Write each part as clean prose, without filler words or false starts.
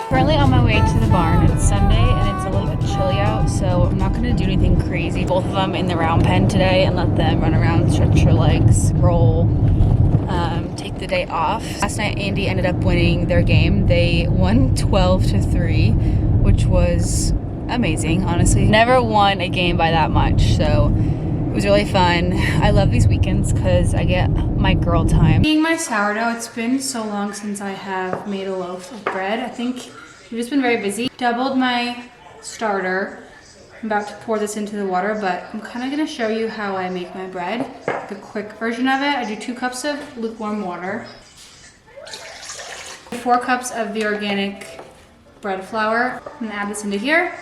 Currently on my way to the barn. It's Sunday and it's a little bit chilly out, so I'm not gonna do anything crazy. Both of them in the round pen today and let them run around, stretch their legs, roll, take the day off. Last night Andy ended up winning their game. They won 12-3, which was amazing, honestly. Never won a game by that much, so it was really fun. I love these weekends because I get my girl time. Eating my sourdough. It's been so long since I have made a loaf of bread. I think we've just been very busy. Doubled my starter. I'm about to pour this into the water, but I'm kind of going to show you how I make my bread. The quick version of it. I do 2 cups of lukewarm water, 4 cups of the organic bread flour. I'm going to add this into here.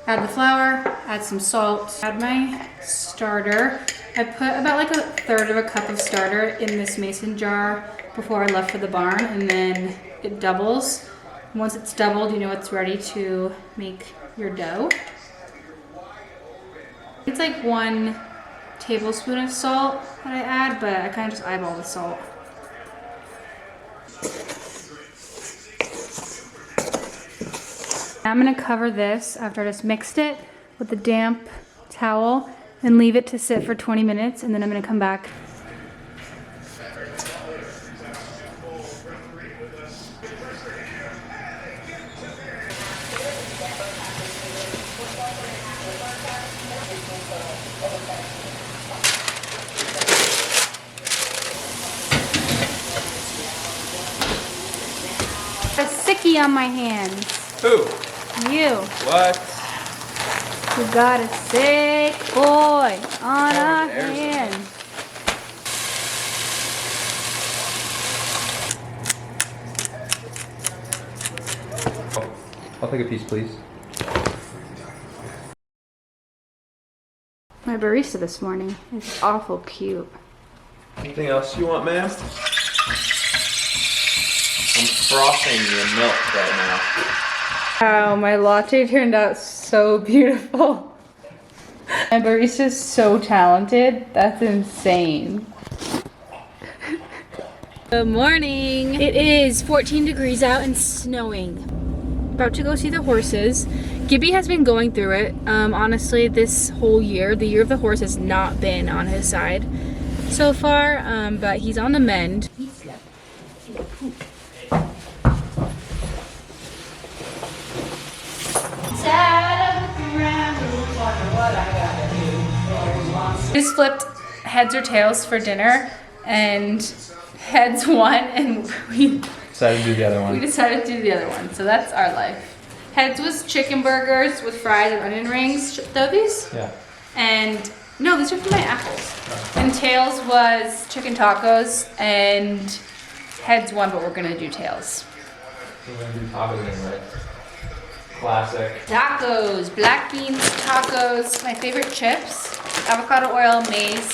Add the flour, add some salt, add my starter. I put about like 1/3 of a cup of starter in this mason jar before I left for the barn, and then it doubles. Once it's doubled, you know it's ready to make your dough. It's like 1 tablespoon of salt that I add, but I kind of just eyeball the salt. I'm gonna cover this after I just mixed it with a damp towel and leave it to sit for 20 minutes, and then I'm gonna come back. A sickie on my hands. Who? You. What? We got a sick boy on our hands. I'll take a piece, please. My barista this morning is awful cute. Anything else you want, ma'am? I'm frothing your milk right now. Wow, my latte turned out so beautiful. My barista's so talented. That's insane. Good morning. It is 14 degrees out and snowing. About to go see the horses. Gibby has been going through it. Honestly, this whole year, the year of the horse, has not been on his side so far, but he's on the mend. We just flipped heads or tails for dinner, and heads won, and we Decided to do the other one. decided to do the other one. So that's our life. Heads was chicken burgers with fries and onion rings. Though these? Yeah. And no, these are for my apples. And tails was chicken tacos, and heads won, but we're gonna do tails. We're gonna do tacos again, right? Classic. Tacos, black beans tacos, my favorite chips, avocado oil, maize,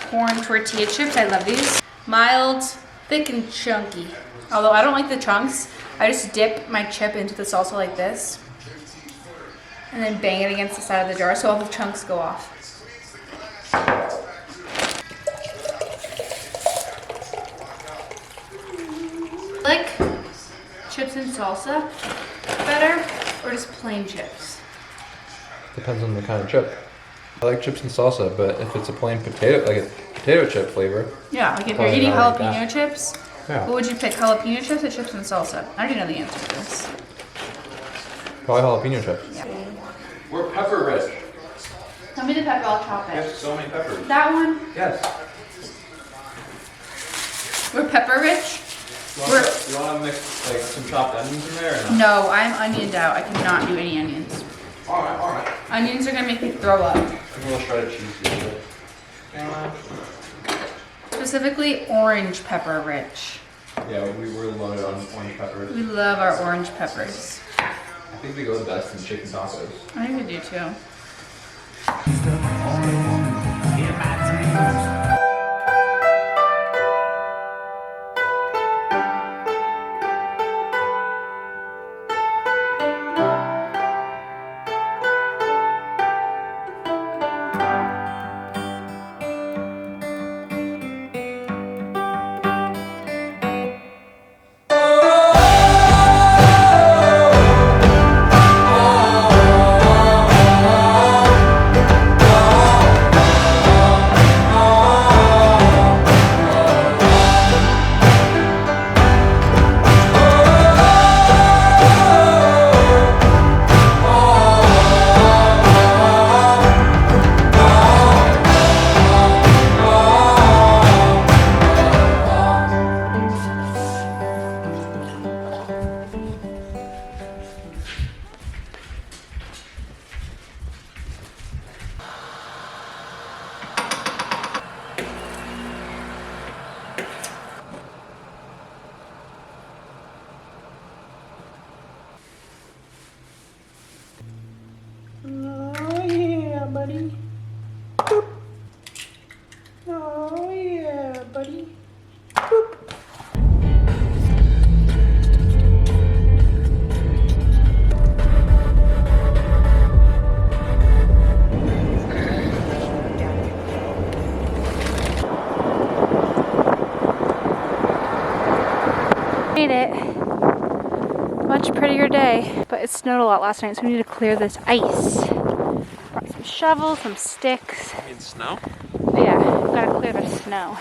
corn tortilla chips. I love these. Mild, thick and chunky. Although I don't like the chunks, I just dip my chip into the salsa like this and then bang it against the side of the jar so all the chunks go off. Like chips and salsa better, or just plain chips? Depends on the kind of chip. I like chips and salsa, but if it's a plain potato, like a potato chip flavor. Yeah, like if you're Probably eating not like jalapeno that. chips, Yeah. what would you pick? Jalapeno chips or chips and salsa? I already know the answer to this. Probably jalapeno chips. Yeah. We're pepper rich. Tell me the pepper, I'll chop We have it. so many peppers. That one, Yes. we're pepper rich. You want to mix like some chopped onions in there or not? No, I'm onioned out. I cannot do any onions. Alright, alright. Onions are gonna make me throw up. I'm gonna shredded cheese here. Specifically orange pepper rich. Yeah, we were loaded on orange peppers. We love our orange peppers. I think they go the best in chicken tacos. I think we do too. Oh yeah, buddy. Boop. Oh yeah, buddy. Boop. Made it. Much prettier day, but it snowed a lot last night, so we need to clear this ice. Brought some shovels, some sticks. You mean snow? Yeah, we've got to clear the snow.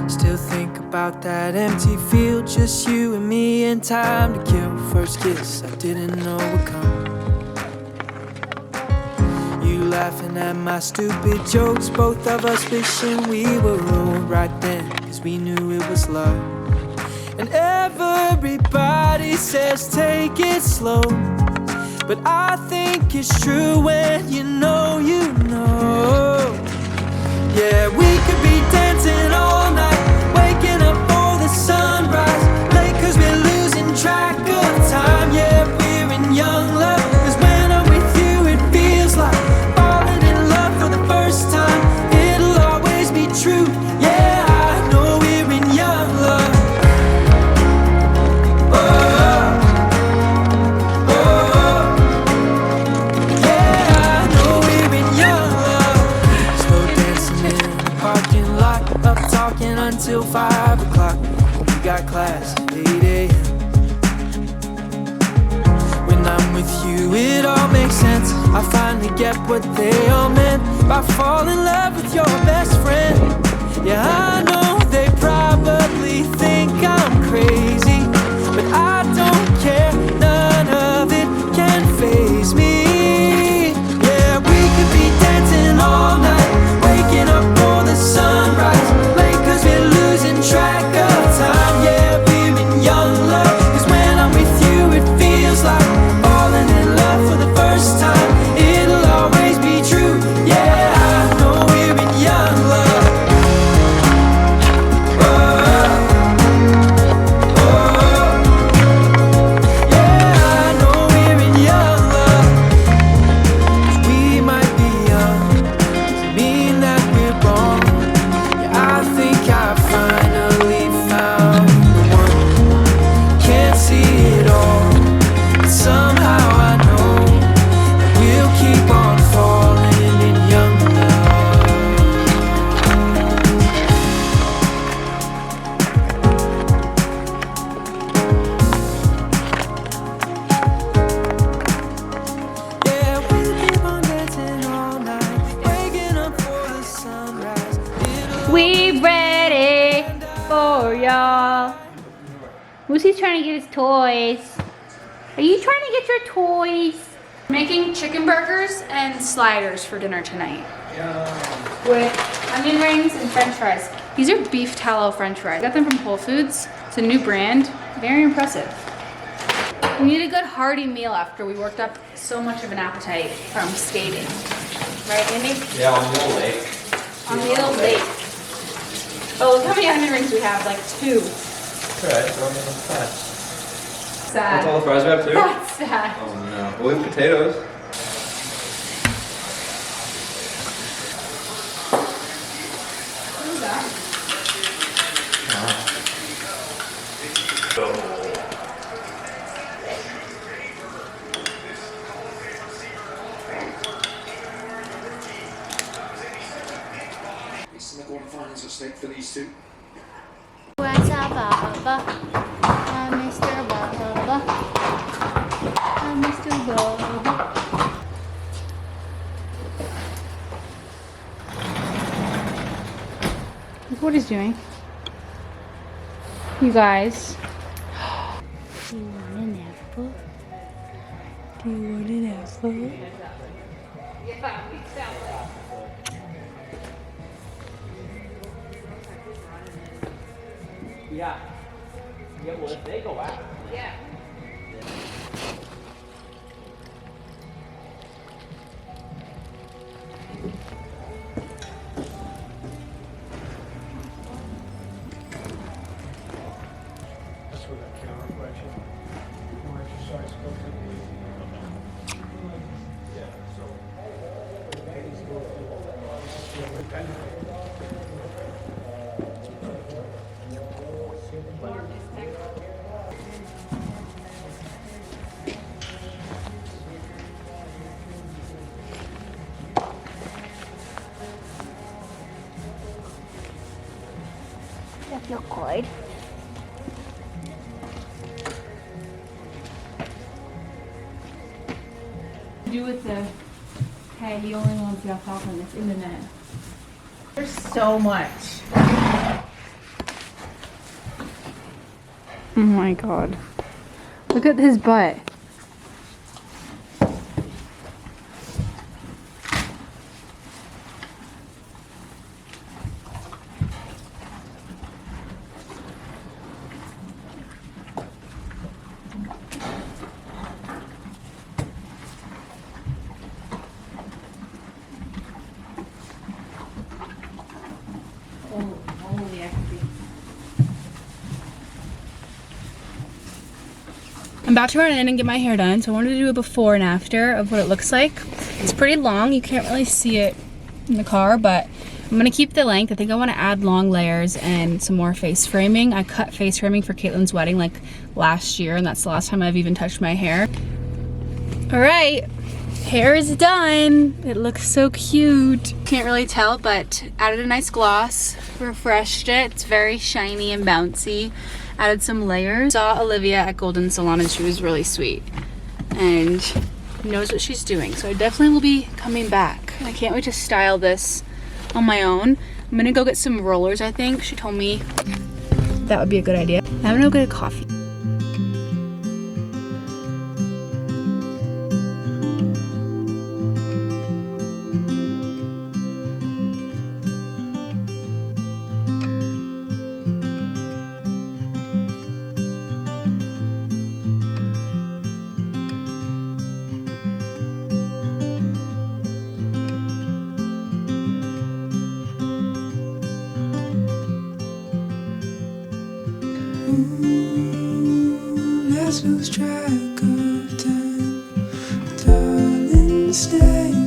Still think about that empty field, just you and me and time to kill. First kiss I didn't know would come. You laughing at my stupid jokes, both of us wishing we were old right then, cause we knew it was love. And everybody says take it slow, but I think it's true when you know you know. Yeah, we could be dancing all night, waking up for the sunrise, late cause we're losing track of time. Yeah, we're in young love, cause when I'm with you it feels like falling in love for the first time. It'll always be true, yeah, I know we're in young love. Oh, oh, oh. Yeah, I know we're in young love. Slow dancing in the parking with you, it all makes sense. I finally get what they all meant by falling in love with your best friend. Yeah, I know they probably think I'm crazy, but I don't care, none of it can faze me. Yeah, we could be dancing all night, waking up for the sunrise, late 'cause we're losing track of time. Yeah, we're in young love, 'cause when I'm with you it feels like falling in love for the first time. It'll always be true. Yeah, I know we're in young love. We ready for y'all. Lucy's trying to get his toys. Are you trying to get your toys? Making chicken burgers and sliders for dinner tonight. With onion rings and french fries. These are beef tallow french fries. I got them from Whole Foods. It's a new brand. Very impressive. We need a good hearty meal after we worked up so much of an appetite from skating. Right, Andy? Yeah, on the old lake. On the old lake. Oh, look how many onion rings we have, like 2. Alright, throw them in the fat. Sad. That's all the fries we have too? That's sad. Oh no. Well, we have potatoes. What is that? Isn't that one finals at stake for these two? What's up, Baba? Mr. Baba. Mr. Baba. Look what he's doing. You guys. Do you want an apple? Do you want an apple? Yeah. Yeah, well, if they go out. Yeah. That's where that counterflexion, more exercise goes in. Yeah, so. That look good. Do with the, hey, he only wants the alfalfa that's in the net. There's so much. Oh my god. Look at his butt. Holy XP. I'm about to run in and get my hair done, so I wanted to do a before and after of what it looks like. It's pretty long, you can't really see it in the car, but I'm gonna keep the length. I think I wanna add long layers and some more face framing. I cut face framing for Caitlin's wedding like last year, and that's the last time I've even touched my hair. All right, hair is done. It looks so cute. Can't really tell, but added a nice gloss, refreshed it. It's very shiny and bouncy. Added some layers. Saw Olivia at Golden Salon and she was really sweet. and knows what she's doing. So I definitely will be coming back. I can't wait to style this on my own. I'm gonna go get some rollers, I think. She told me that would be a good idea. I'm gonna go get a coffee. Let's lose track of time, darling, stay.